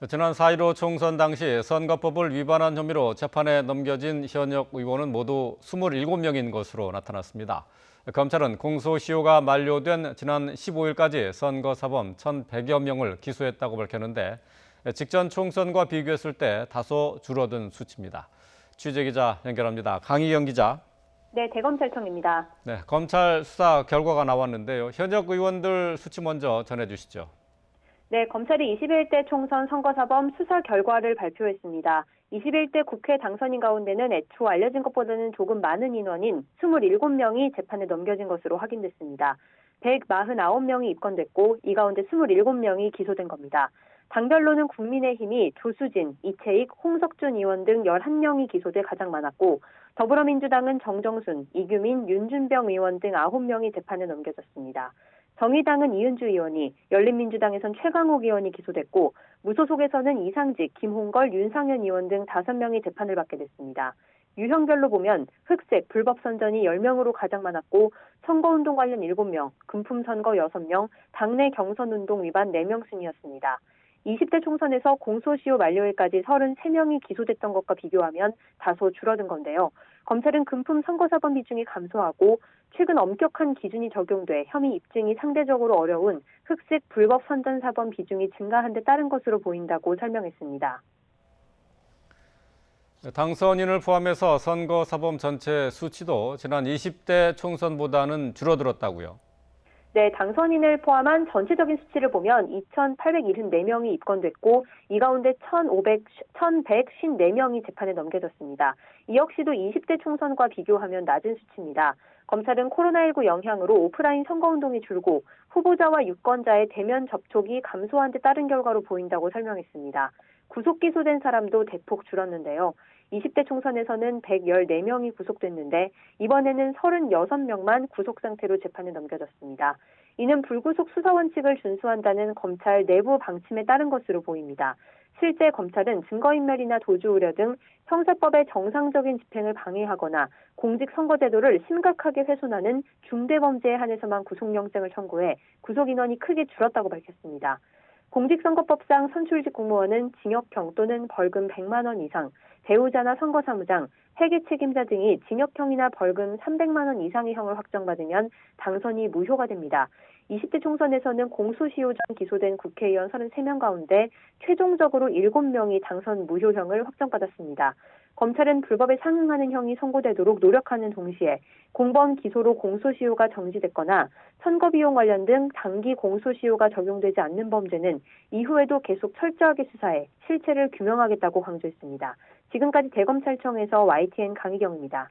지난 4.15 총선 당시 선거법을 위반한 혐의로 재판에 넘겨진 현역 의원은 모두 27명인 것으로 나타났습니다. 검찰은 공소시효가 만료된 지난 15일까지 선거사범 1,100여 명을 기소했다고 밝혔는데 직전 총선과 비교했을 때 다소 줄어든 수치입니다. 취재기자 연결합니다. 강희경 기자. 네, 대검찰청입니다. 네, 검찰 수사 결과가 나왔는데요. 현역 의원들 수치 먼저 전해주시죠. 네, 검찰이 21대 총선 선거사범 수사 결과를 발표했습니다. 21대 국회 당선인 가운데는 애초 알려진 것보다는 조금 많은 인원인 27명이 재판에 넘겨진 것으로 확인됐습니다. 149명이 입건됐고 이 가운데 27명이 기소된 겁니다. 당별로는 국민의힘이 조수진, 이채익, 홍석준 의원 등 11명이 기소돼 가장 많았고 더불어민주당은 정정순, 이규민, 윤준병 의원 등 9명이 재판에 넘겨졌습니다. 정의당은 이은주 의원이, 열린민주당에선 최강욱 의원이 기소됐고 무소속에서는 이상직, 김홍걸, 윤상현 의원 등 5명이 재판을 받게 됐습니다. 유형별로 보면 흑색, 불법 선전이 10명으로 가장 많았고 선거운동 관련 7명, 금품선거 6명, 당내 경선운동 위반 4명 순이었습니다. 20대 총선에서 공소시효 만료일까지 33명이 기소됐던 것과 비교하면 다소 줄어든 건데요. 검찰은 금품 선거사범 비중이 감소하고 최근 엄격한 기준이 적용돼 혐의 입증이 상대적으로 어려운 흑색 불법 선전사범 비중이 증가한 데 따른 것으로 보인다고 설명했습니다. 당선인을 포함해서 선거사범 전체 수치도 지난 20대 총선보다는 줄어들었다고요. 네, 당선인을 포함한 전체적인 수치를 보면 2,874명이 입건됐고 이 가운데 1,154명이 재판에 넘겨졌습니다. 이 역시도 20대 총선과 비교하면 낮은 수치입니다. 검찰은 코로나19 영향으로 오프라인 선거운동이 줄고 후보자와 유권자의 대면 접촉이 감소한 데 따른 결과로 보인다고 설명했습니다. 구속 기소된 사람도 대폭 줄었는데요. 20대 총선에서는 114명이 구속됐는데 이번에는 36명만 구속 상태로 재판에 넘겨졌습니다. 이는 불구속 수사 원칙을 준수한다는 검찰 내부 방침에 따른 것으로 보입니다. 실제 검찰은 증거인멸이나 도주 우려 등 형사법의 정상적인 집행을 방해하거나 공직선거제도를 심각하게 훼손하는 중대범죄에 한해서만 구속영장을 청구해 구속인원이 크게 줄었다고 밝혔습니다. 공직선거법상 선출직 공무원은 징역형 또는 벌금 100만 원 이상, 배우자나 선거사무장, 회계 책임자 등이 징역형이나 벌금 300만 원 이상의 형을 확정받으면 당선이 무효가 됩니다. 20대 총선에서는 공소시효 전 기소된 국회의원 33명 가운데 최종적으로 7명이 당선 무효형을 확정받았습니다. 검찰은 불법에 상응하는 형이 선고되도록 노력하는 동시에 공범 기소로 공소시효가 정지됐거나 선거비용 관련 등 단기 공소시효가 적용되지 않는 범죄는 이후에도 계속 철저하게 수사해 실체를 규명하겠다고 강조했습니다. 지금까지 대검찰청에서 YTN 강희경입니다.